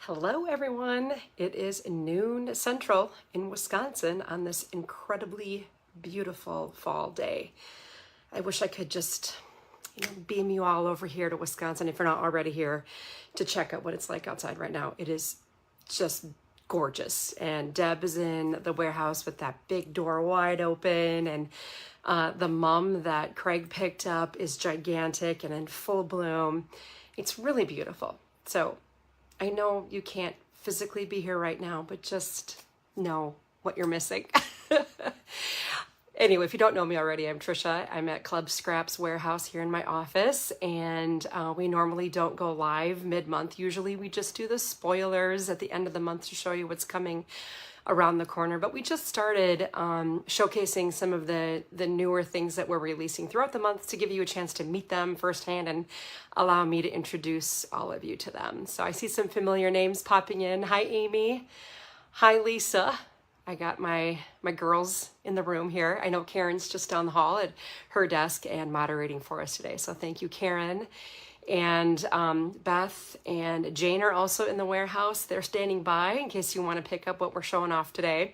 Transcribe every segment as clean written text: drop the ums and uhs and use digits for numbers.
Hello everyone, it is noon central in Wisconsin on this incredibly beautiful fall day. I wish I could just beam you all over here to Wisconsin if you're not already here to check out what it's like outside right now. It is just gorgeous, and Deb is in the warehouse with that big door wide open, and the mum that Craig picked up is gigantic and in full bloom. It's really beautiful. So I know you can't physically be here right now, but just know what you're missing. Anyway, if you don't know me already, I'm Trisha. I'm at Club Scrap's warehouse here in my office, and we normally don't go live mid-month. Usually we just do the spoilers at the end of the month to show you what's coming around the corner, but we just started showcasing some of the newer things that we're releasing throughout the month to give you a chance to meet them firsthand and allow me to introduce all of you to them. So I see some familiar names popping in. Hi, Amy. Hi, Lisa. I got my girls in the room here. I know Karen's just down the hall at her desk and moderating for us today. So thank you, Karen. And Beth and Jane are also in the warehouse. They're standing by in case you want to pick up what we're showing off today.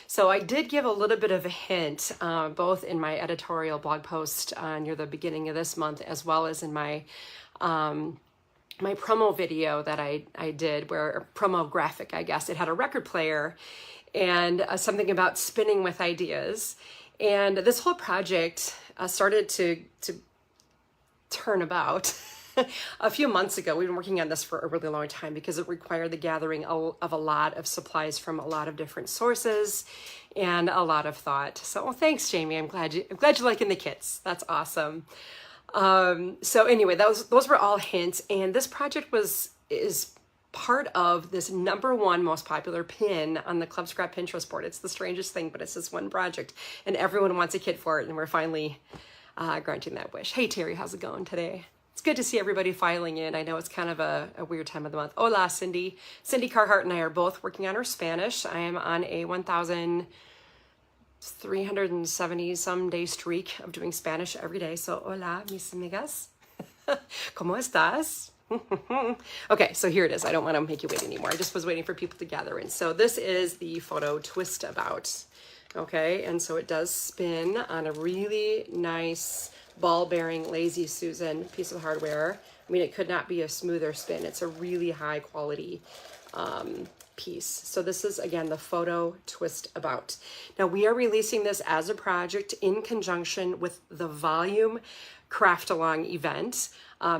So I did give a little bit of a hint, both in my editorial blog post near the beginning of this month, as well as in my my promo video that I did, where a promo graphic, I guess. It had a record player and something about spinning with ideas. And this whole project started to turn about a few months ago. We've been working on this for a really long time because it required the gathering of a lot of supplies from a lot of different sources and a lot of thought. So thanks, Jamie. I'm glad you're liking the kits. That's awesome. So anyway, those were all hints, and this project is part of this #1 most popular pin on the Club Scrap Pinterest board. It's the strangest thing, but it's this one project, and everyone wants a kit for it, and we're finally granting that wish. Hey Terry, how's it going today? It's good to see everybody filing in. I know it's kind of a weird time of the month. Hola, Cindy. Cindy Carhart and I are both working on our Spanish. I am on a 1,370 some day streak of doing Spanish every day. So hola, mis amigas. ¿Cómo estás? Okay, so here it is. I don't want to make you wait anymore. I just was waiting for people to gather in. So this is the Photo Twistabout. Okay, and so it does spin on a really nice ball bearing Lazy Susan piece of hardware. I mean, it could not be a smoother spin. It's a really high quality piece. So this is, again, the Photo Twistabout. Now we are releasing this as a project in conjunction with the Volume Craft Along event.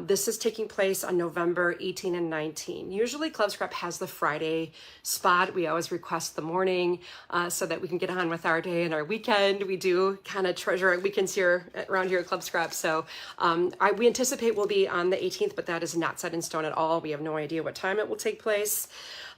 This is taking place on November 18 and 19. Usually Club Scrap has the Friday spot. We always request the morning so that we can get on with our day and our weekend. We do kind of treasure our weekends here around here at Club Scrap. So we anticipate we'll be on the 18th, but that is not set in stone at all. We have no idea what time it will take place.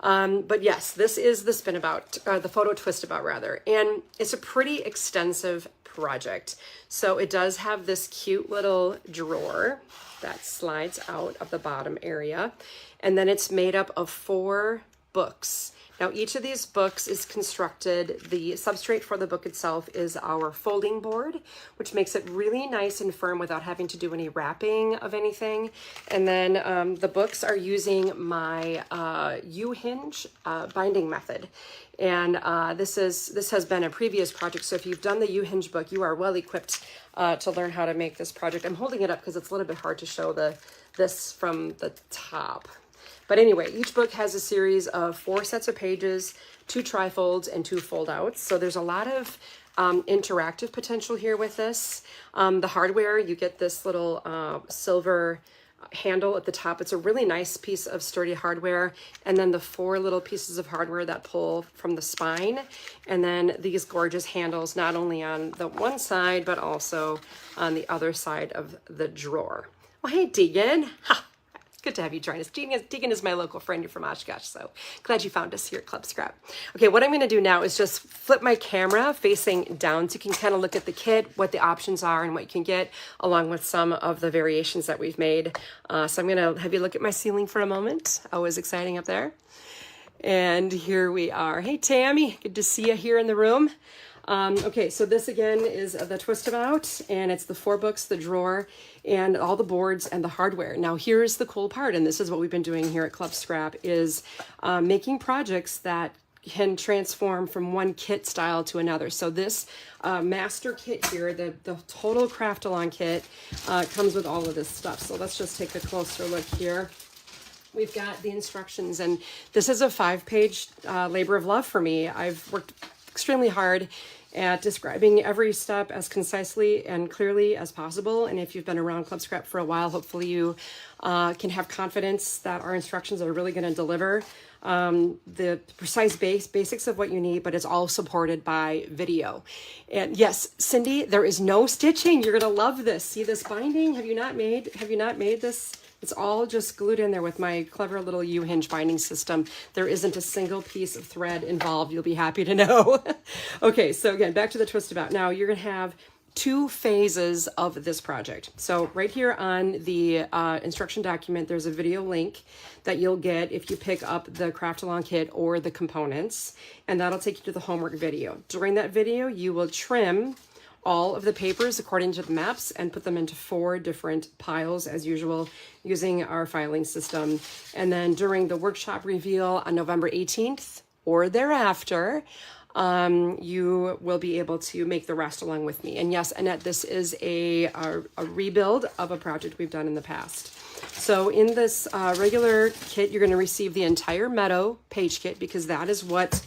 But yes, this is the the Photo Twistabout rather. And it's a pretty extensive project. So it does have this cute little drawer that slides out of the bottom area. And then it's made up of 4 books. Now each of these books is constructed, the substrate for the book itself is our folding board, which makes it really nice and firm without having to do any wrapping of anything. And then the books are using my U-hinge binding method. And this has been a previous project, so if you've done the U-hinge book, you are well equipped to learn how to make this project. I'm holding it up because it's a little bit hard to show this from the top. But anyway, each book has a series of 4 sets of pages, 2 trifolds, and 2 fold-outs. So there's a lot of interactive potential here with this. The hardware, you get this little silver handle at the top. It's a really nice piece of sturdy hardware. And then the 4 little pieces of hardware that pull from the spine. And then these gorgeous handles, not only on the one side, but also on the other side of the drawer. Well, hey, Deegan. Ha! Good to have you join us. Deegan is my local friend. You're from Oshkosh, so glad you found us here at Club Scrap. Okay, what I'm going to do now is just flip my camera facing down so you can kind of look at the kit, what the options are, and what you can get, along with some of the variations that we've made. So I'm going to have you look at my ceiling for a moment. Always exciting up there. And here we are. Hey, Tammy. Good to see you here in the room. Okay, so this again is the Twistabout, and it's the 4 books, the drawer, and all the boards and the hardware. Now here's the cool part, and this is what we've been doing here at Club Scrap, is making projects that can transform from one kit style to another. So this master kit here, the total craft-along kit, comes with all of this stuff. So let's just take a closer look here. We've got the instructions, and this is a 5-page labor of love for me. I've worked extremely hard at describing every step as concisely and clearly as possible. And if you've been around Club Scrap for a while, hopefully you can have confidence that our instructions are really going to deliver the precise basics of what you need, but it's all supported by video. And yes, Cindy, there is no stitching. You're going to love this. See this binding? Have you not made this? It's all just glued in there with my clever little U-hinge binding system. There isn't a single piece of thread involved. You'll be happy to know. Okay, so again, back to the Twistabout. Now you're going to have 2 phases of this project. So right here on the instruction document, there's a video link that you'll get if you pick up the craft along kit or the components, and that'll take you to the homework video. During that video, you will trim all of the papers according to the maps and put them into 4 different piles as usual using our filing system. And then during the workshop reveal on November 18th or thereafter, you will be able to make the rest along with me. And yes, Annette, this is a rebuild of a project we've done in the past. So in this regular kit, you're going to receive the entire Meadow page kit, because that is what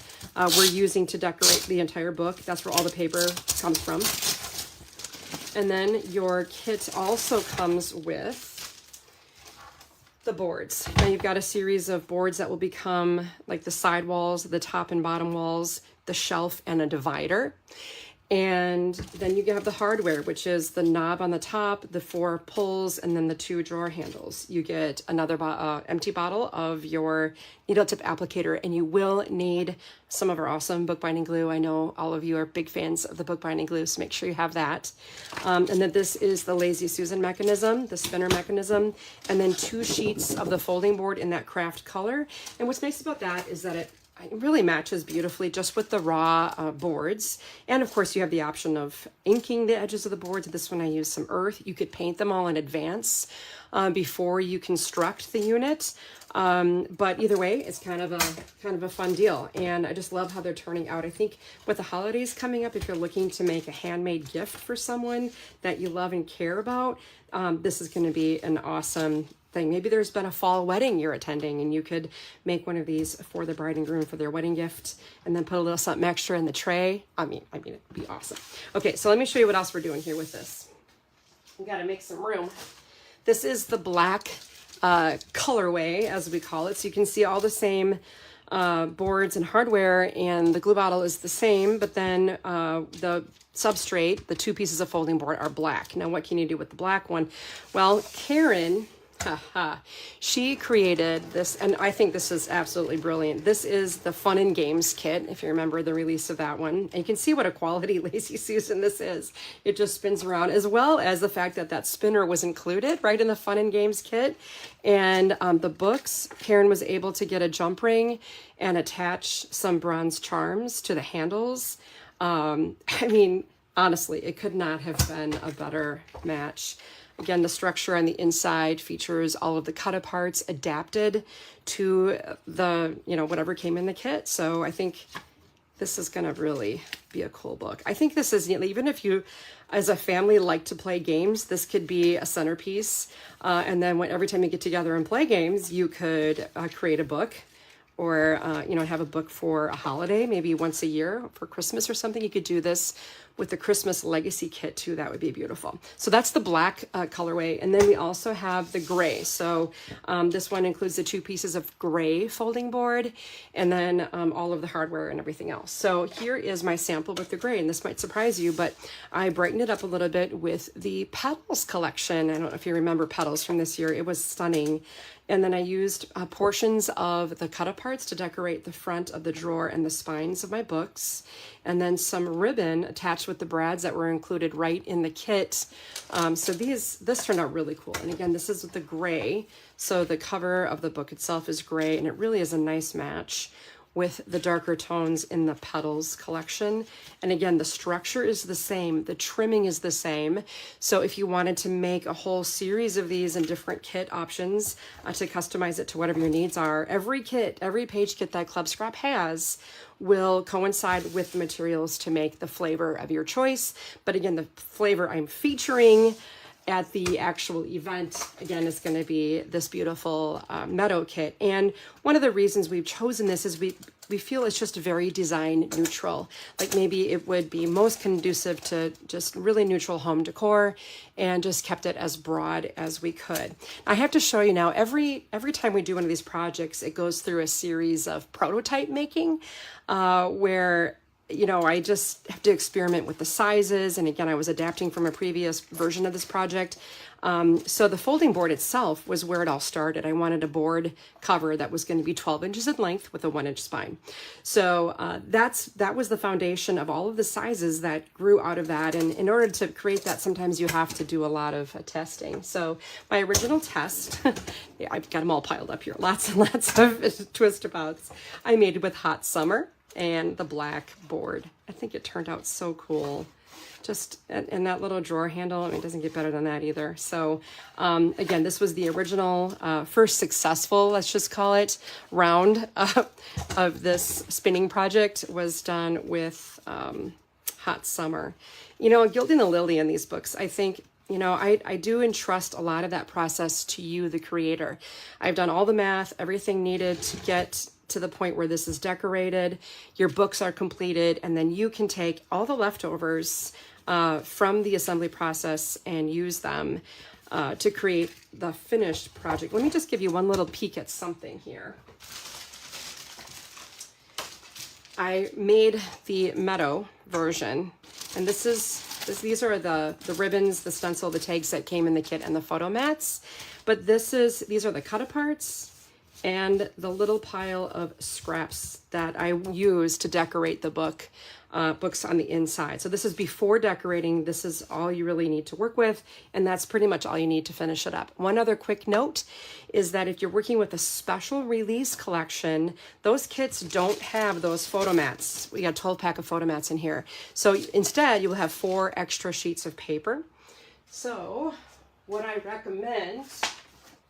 we're using to decorate the entire book. That's where all the paper comes from. And then your kit also comes with the boards. Now you've got a series of boards that will become like the side walls, the top and bottom walls, the shelf, and a divider. And then you have the hardware, which is the knob on the top, the 4 pulls, and then the 2 drawer handles. You get another empty bottle of your needle tip applicator, and you will need some of our awesome bookbinding glue. I know all of you are big fans of the bookbinding glue, so make sure you have that. And then this is the Lazy Susan mechanism, the spinner mechanism, and then 2 sheets of the folding board in that craft color. And what's nice about that is that it really matches beautifully just with the raw boards. And of course you have the option of inking the edges of the boards. This one I used some earth. You could paint them all in advance before you construct the unit. But either way, it's kind of a fun deal. And I just love how they're turning out. I think with the holidays coming up, if you're looking to make a handmade gift for someone that you love and care about, this is going to be an awesome thing. Maybe there's been a fall wedding you're attending, and you could make one of these for the bride and groom for their wedding gift, and then put a little something extra in the tray. I mean, it'd be awesome. Okay, so let me show you what else we're doing here with this. We got to make some room. This is the black colorway, as we call it. So you can see all the same boards and hardware, and the glue bottle is the same, but then the substrate, the 2 pieces of folding board, are black. Now, what can you do with the black one? Well, Karen, she created this, and I think this is absolutely brilliant. This is the Fun and Games kit, if you remember the release of that one. And you can see what a quality Lazy Susan this is. It just spins around, as well as the fact that that spinner was included right in the Fun and Games kit. And the books, Karen was able to get a jump ring and attach some bronze charms to the handles. I mean, honestly, it could not have been a better match. Again, the structure on the inside features all of the cut parts adapted to the, whatever came in the kit. So I think this is going to really be a cool book. I think this is, even if you, as a family, like to play games, this could be a centerpiece. And then every time you get together and play games, you could create a book, or, have a book for a holiday, maybe once a year for Christmas or something. You could do this with the Christmas Legacy kit too. That would be beautiful. So that's the black colorway. And then we also have the gray. So this one includes the 2 pieces of gray folding board, and then all of the hardware and everything else. So here is my sample with the gray, and this might surprise you, but I brightened it up a little bit with the Petals collection. I don't know if you remember Petals from this year. It was stunning. And then I used portions of the cut parts to decorate the front of the drawer and the spines of my books. And then some ribbon attached with the brads that were included right in the kit. So this turned out really cool. And again, this is with the gray. So the cover of the book itself is gray, and it really is a nice match with the darker tones in the petals collection. And again, the structure is the same, the trimming is the same. So if you wanted to make a whole series of these in different kit options to customize it to whatever your needs are, every kit, every page kit that Club Scrap has will coincide with the materials to make the flavor of your choice. But again, the flavor I'm featuring at the actual event, again, is going to be this beautiful meadow kit. And one of the reasons we've chosen this is we feel it's just very design neutral. Like maybe it would be most conducive to just really neutral home decor, and just kept it as broad as we could. I have to show you now, every time we do one of these projects, it goes through a series of prototype making where I just have to experiment with the sizes. And again, I was adapting from a previous version of this project. So the folding board itself was where it all started. I wanted a board cover that was going to be 12 inches in length with a 1-inch spine. So that was the foundation of all of the sizes that grew out of that. And in order to create that, sometimes you have to do a lot of testing. So my original test, yeah, I've got them all piled up here, lots and lots of Twistabouts I made with Hot Summer and the black board. I think it turned out so cool. Just, and that little drawer handle, I mean, it doesn't get better than that either. So again, this was the original first successful, let's just call it, round of this spinning project was done with Hot Summer. Gilding the Lily in these books, I think, I do entrust a lot of that process to you, the creator. I've done all the math, everything needed to get to the point where this is decorated, your books are completed, and then you can take all the leftovers from the assembly process and use them to create the finished project. Let me just give you one little peek at something here. I made the meadow version, and these are the ribbons, the stencil, the tags that came in the kit, and the photo mats. But these are the cut aparts and the little pile of scraps that I use to decorate the books on the inside. So this is before decorating. This is all you really need to work with, and that's pretty much all you need to finish it up. One other quick note is that if you're working with a special release collection, those kits don't have those photo mats. We got a 12-pack of photo mats in here. So instead, you'll have 4 extra sheets of paper. So what I recommend,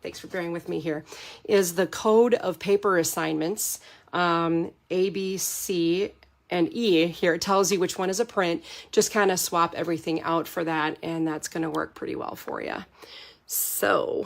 thanks for bearing with me here, is the code of paper assignments, A, B, C, and E. Here it tells you which one is a print. Just kind of swap everything out for that, and that's going to work pretty well for you. So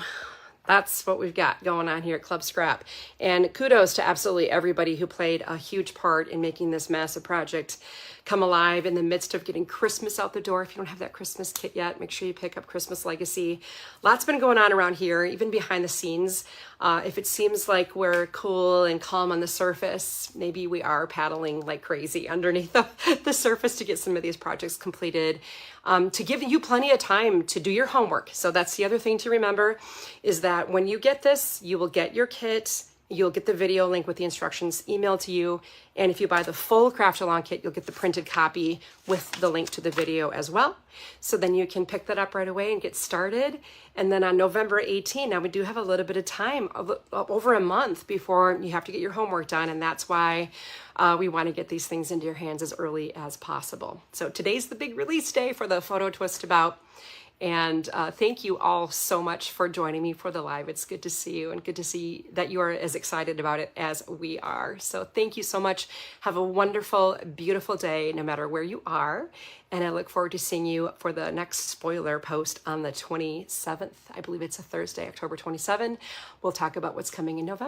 that's what we've got going on here at Club Scrap. And kudos to absolutely everybody who played a huge part in making this massive project come alive in the midst of getting Christmas out the door. If you don't have that Christmas kit yet, make sure you pick up Christmas Legacy. Lots been going on around here, even behind the scenes. If it seems like we're cool and calm on the surface, maybe we are paddling like crazy underneath the surface to get some of these projects completed, to give you plenty of time to do your homework. So that's the other thing to remember, is that when you get this, you will get your kit. You'll get the video link with the instructions emailed to you. And if you buy the full Craft Along kit, you'll get the printed copy with the link to the video as well. So then you can pick that up right away and get started. And then on November 18, now we do have a little bit of time, over a month before you have to get your homework done. And that's why we want to get these things into your hands as early as possible. So today's the big release day for the Photo Twistabout. And thank you all so much for joining me for the live. It's good to see you, and good to see that you are as excited about it as we are. So thank you so much. Have a wonderful, beautiful day, no matter where you are. And I look forward to seeing you for the next spoiler post on the 27th. I believe it's a Thursday, October 27. We'll talk about what's coming in November.